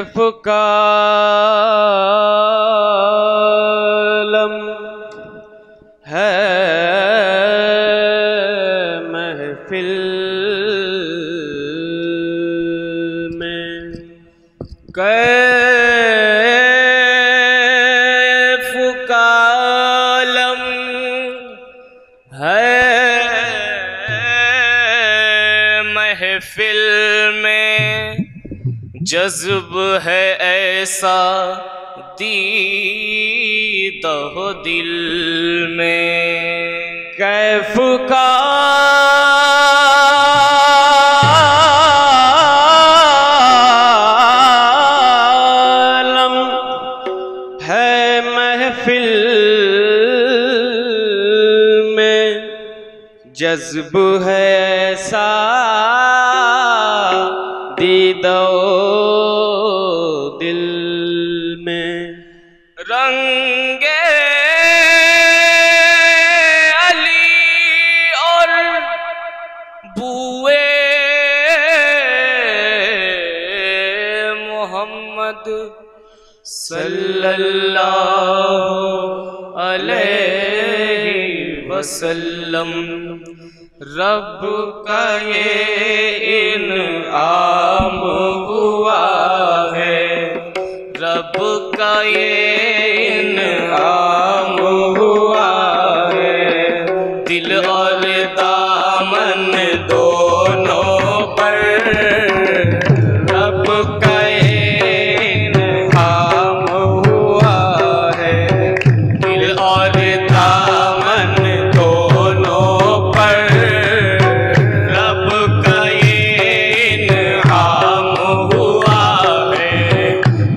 कैफ का आलम है महफिल में, कैफ का आलम है महफिल में, जज्ब है ऐसा दीदा हो दिल में। कैफ का आलम है महफिल में, जज्ब है ऐसा दीदा दिल में। रंगे अली और बुए मोहम्मद सल्लल्लाहु अलैहि वसल्लम, रब का ये इनाम हुआ है, रब का ये इनाम हुआ है। दिल और दामन दोनों पर रब का ये इनाम हुआ है। दिल और दामन दोनों पर रब का ये इनाम हुआ है।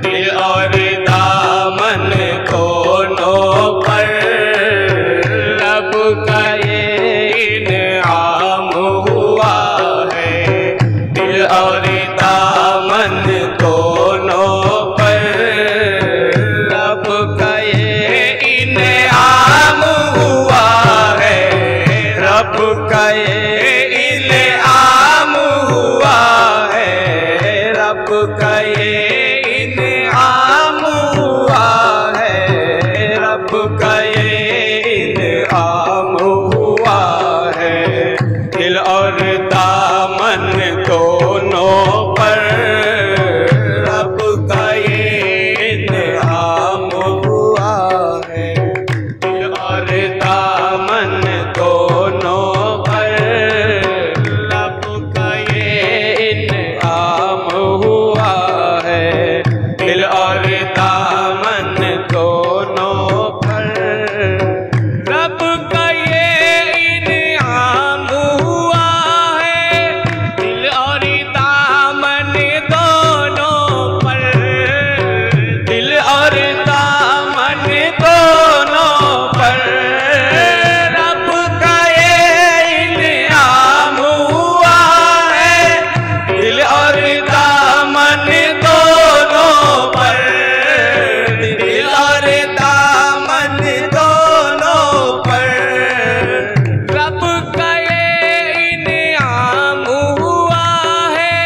दिल और दामन दोनों पर रब का ये इनाम हुआ है। दिल और दामन दोनों पर रब का ये इनाम हुआ है। रब का ये इनाम हुआ है। रब का ये इनाम हुआ है। रब का ये इनाम हुआ है। दिल और दामन दोनों पर रब का ये इनाम हुआ है। दिल और दामन दोनों पर रब का ये इनाम हुआ है। दिल और दामन दोनों पर रब का ये इनाम हुआ है। दिल और दामन दोनों पर, दिल और दामन दोनों पर रब का ये इनाम हुआ है। दिल और दामन दोनों पर, दिल और दामन दोनों पर रब का ये इनाम हुआ है।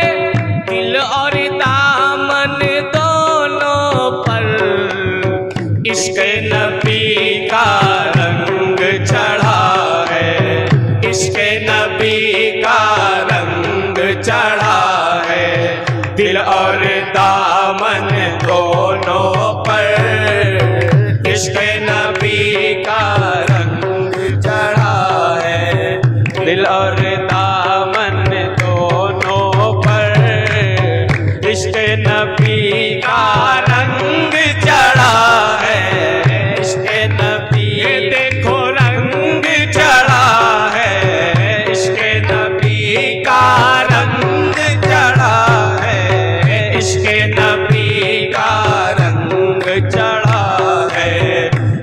दिल और दामन दोनों पर इश्क़ नबी का रंग चढ़ा है। इश्क़ नबी का रंग चढ़ा है। दिल और दामन दोनों पर इश्क़ नबी का रंग चढ़ा है। दिल और दामन दोनों पर इश्क़ नबी का रंग चढ़ा है। इश्क़ नबी देखो रंग चढ़ा है। इश्क़ नबी का रंग चढ़ा है। इश्क़ नबी का रंग चढ़ा है।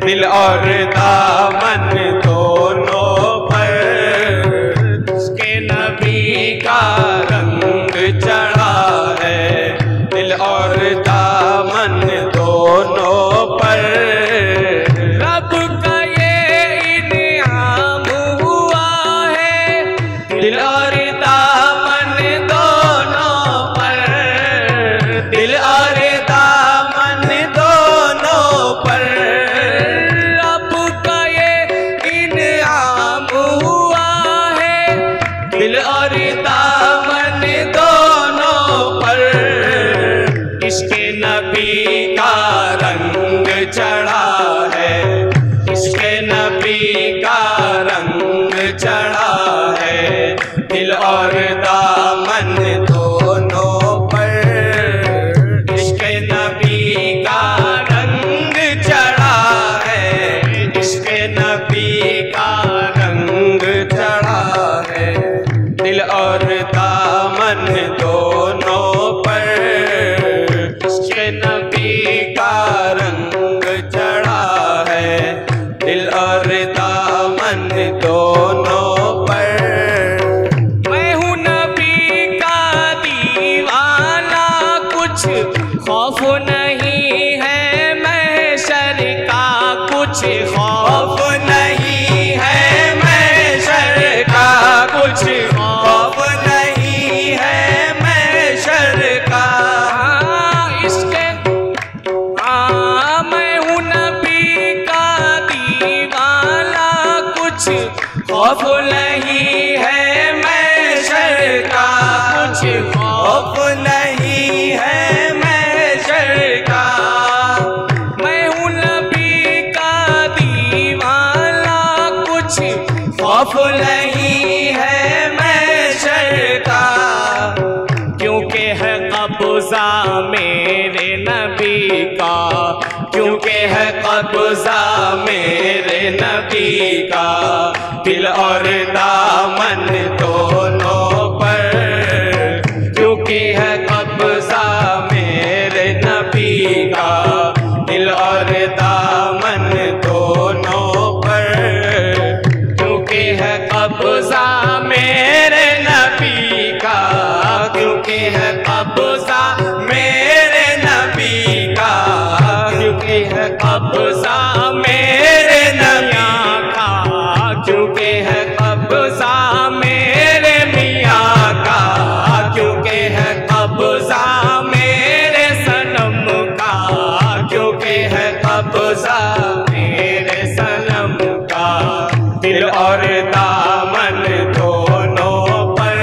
दिल और दामन दोनों पर इश्क़ नबी का रंग चढ़ा है। दिल और दामन दोनों पर रब का ये नबी का रंग चढ़ा है, दिल और दामन दोनों पर इश्क़ नबी का रंग चढ़ा है, इश्क़ नबी का रंग चढ़ा है, दिल और दामन दोनों पर इश्क़ नबी का रंग चढ़ा है, दिल और दामन दोनों पर। मैं हूँ नबी का दीवाना, कुछ खौफ नहीं है महशर का, कुछ खौफ नहीं है महशर का, कुछ खौफ नहीं है महशर का। मैं हूँ नबी का दीवाना, कुछ खौफ नहीं है महशर का, कुछ खौफ नहीं है महशर का। मैं हूँ नबी का दीवाना, कुछ खौफ नहीं है महशर का, क्योंकि है कब्ज़ा मेरे नबी का, क्योंकि है कब्ज़ा मेरे नबी का, दिल और दामन दोनों पर, क्योंकि है कब्ज़ा मेरे नबी का, दिल और दामन दोनों पर, क्योंकि है कब्ज़ा मेरे नबी का, क्योंकि है कब्ज़ा मेरे नबी का, क्योंकि है कब्ज़ा मेरे नबिया का, क्योंकि है कब्ज़ा मेरे मियाँ का, क्योंकि है कब्ज़ा मेरे सनम का, क्योंकि है कब्ज़ा मेरे सनम का, दिल और दामन दोनों पर,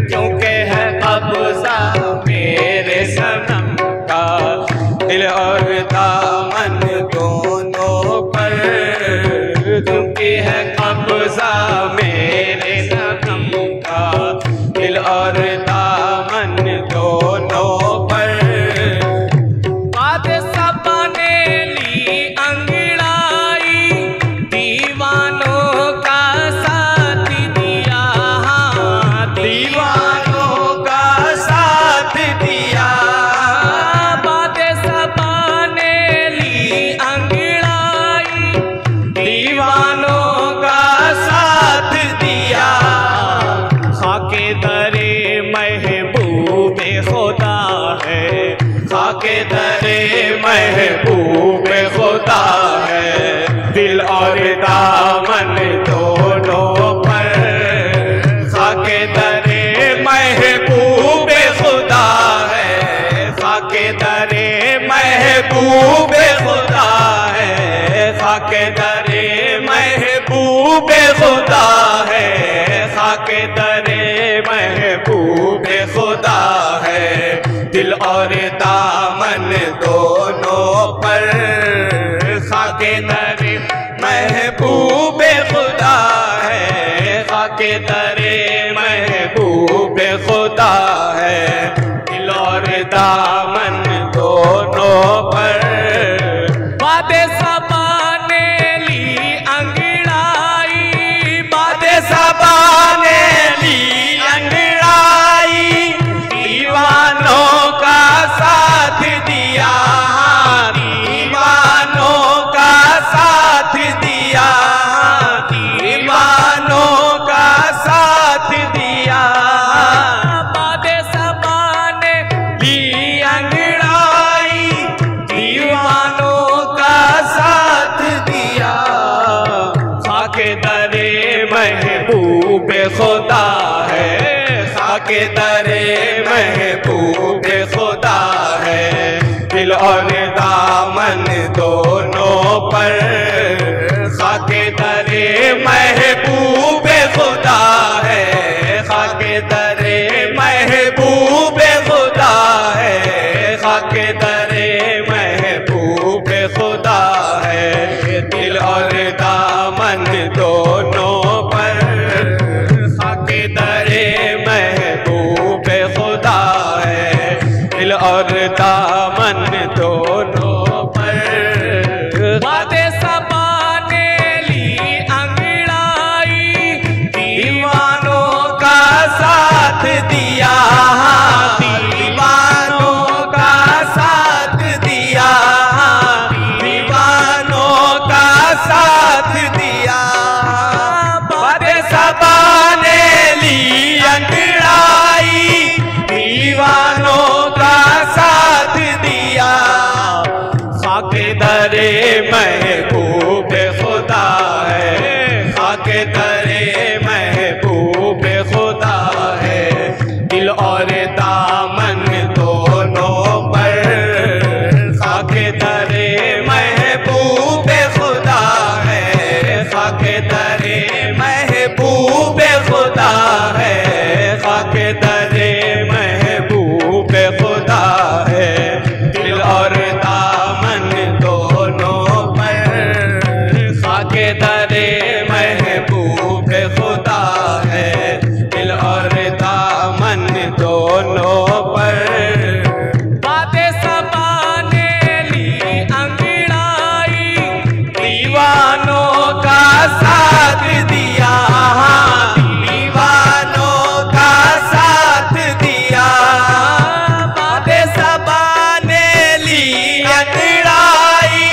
क्योंकि है कब्ज़ा मेरे सनम का, दिल और दामन दोनों पर, क्योंकि है कब्ज़ा मेरे सनम का, दिल और दामन दोनों पर। बातें सबने ली अंगड़ाई, दीवानों का साथ दिया, दीवानों का साथ दिया। बातें सबने ली अंगड़ाई, दीवानों का साथ दिया, खाके दरे महबूबे खुदा है, खाके दरे महबूबे खुदा है, दिल और दामन दोनों पर, खाके दरे महबूबे खुदा है, खाके दरे महबूबे खुदा है, खाके दरे महबूबे खुदा है, खाके दरे महबूबे खुदा है, दिल और दामन दोनों पर, खाके दरे महबूबे खुदा है, खाके दरे महबूबे खुदा है, दिल और दामन दोनों पर। बातें सबने ली अंगड़ाई, बातें सबने ली अंगड़ाई, दीवानों का साथ दिया, दीवानों का साथ दिया, दीवानों का साथ दिया। बातें सबने ली अंगड़ाई, दीवानों का साथ दिया, खाके दरे महबूबे खुदा है, खाके दरे महबूबे खुदा है, दिल और दामन दोनों पर, खाके दरे महबूबे खुदा है, खाके दरे महबूबे खुदा है, खाके दरे महबूबे खुदा है, दिल और दामन दरे महबूब खुदा है, दिल और दामन दोनों पर। बातें सबा ने ली अंगड़ाई, दीवानों का साथ दिया, दीवानों का साथ दिया। बातें सबा ने ली अंगड़ाई,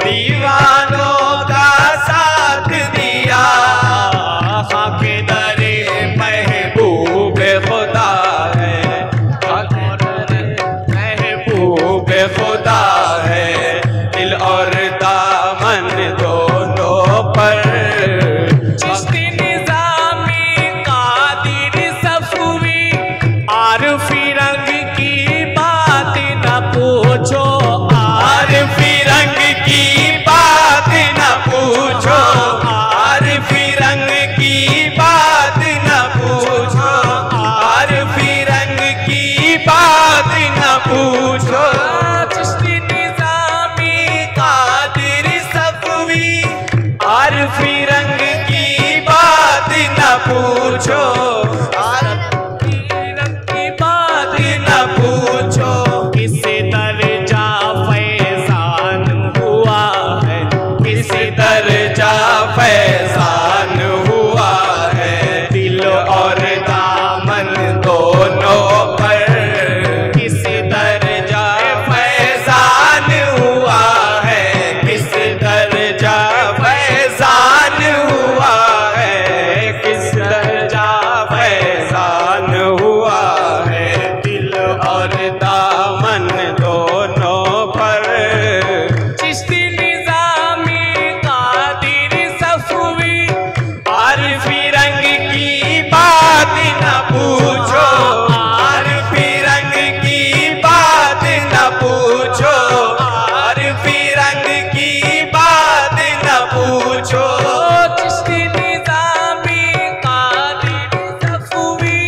दीवानों का साथ दिया। खाके दरे महबूब खुदा है, महबूब खुदा है, दिल और दामन दोनों पर। चिश्ती निज़ामी कादिर सफ़वी, आरफ़ी रंग की बात न पूछो, आरफ़ी रंग की बात न पूछो, आरफ़ी रंग की बात न पूछो, आरफ़ी रंग की बात न पूछो। चिश्ती निज़ामी कादिर सफ़वी, आरफ़ी रंग की बात न पूछो, आरफ़ी रंग की बात न पूछो। किस दर्जा फैज़ान हुआ है, किस दर्जा फैज़ान हुआ है, दिल और दामन दोनों पर। किस दर्जा फैज़ान हुआ है, किस दर्जा फैज़ान हुआ है, किस दर्जा फैज़ान हुआ है, दिल और दामन दोनों पर। चिश्ती निज़ामी कादिर सफ़वी, आरफ़ी रंग की बात न पूछो, आरफ़ी रंग की बात न पूछो, आरफ़ी रंग की बात न पूछो। चिश्ती निज़ामी कादिर सफ़वी,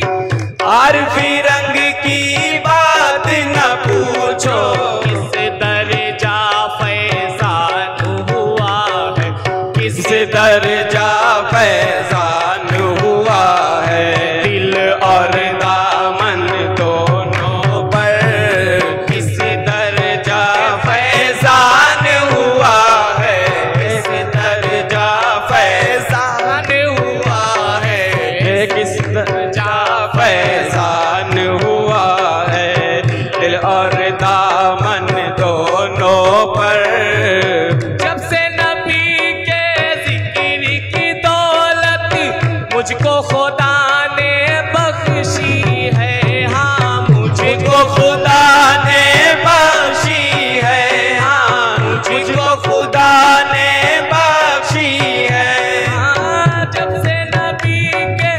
आरफ़ी रंग की बात न पूछो। किस दर्जा फैज़ान हुआ है, किस दर्जा फैज़ान हुआ है, दिल और दामन दोनों पर। किस दर्जा फैज़ान हुआ है, किस दर्जा फैज़ान हुआ है, किस दर्जा फैज़ान हुआ है, दिल और दामन दोनों पर। जब से नबी के ज़िक्र की दौलत मुझको खुदा ने बख्शी है, हाँ मुझको खुदा ने बख्शी है, हाँ मुझको खुदा ने बख्शी है। हाँ, जब से नबी के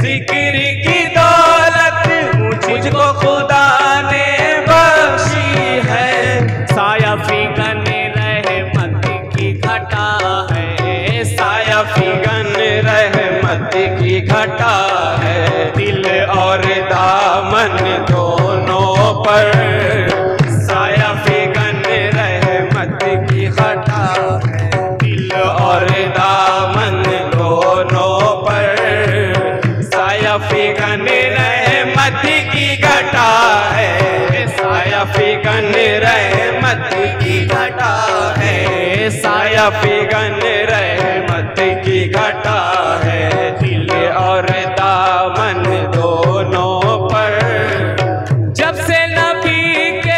ज़िक्र की दौलत मुझको खुदा ने बख्शी है। साया फ़िग़न रहमत की घटा है, साया फ़िग़न रहमत की घटा है, दिल और दामन दोनों पर। साया फ़िग़न रहमत की घटा है, दिल और दामन दोनों पर। साया फ़िग़न रहमत की घटा है, साया फ़िग़न रहमत की घटा है, साया फ़िग़न रहमत की घटा है, दिल और दामन दोनों पर। जब से नबी के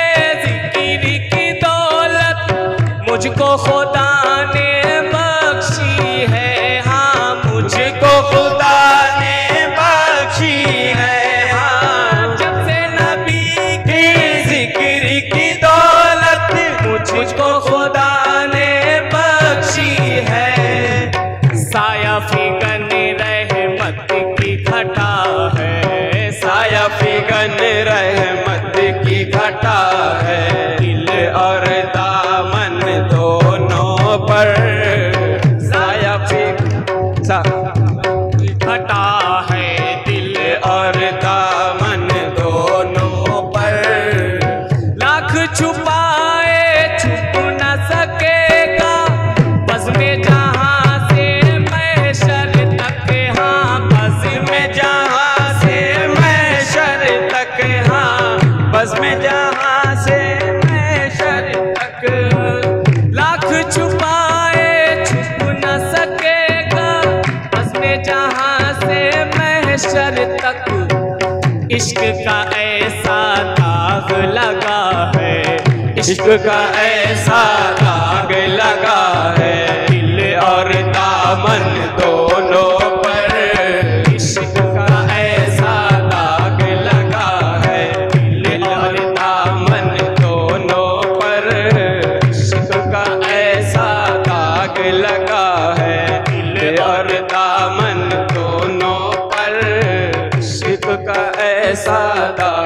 छुपाए छुप न सकेगा, हंसने जहां से महशर तक इश्क का ऐसा दाग लगा है, इश्क का ऐसा दाग लगा है, दिल और दामन दोनों पर इश्क का ऐसा दाग लगा है, दिल और दामन दोनों पर इश्क का ऐसा दाग लगा है, दिल और दामन दोनों पर इश्क का ऐसा दाग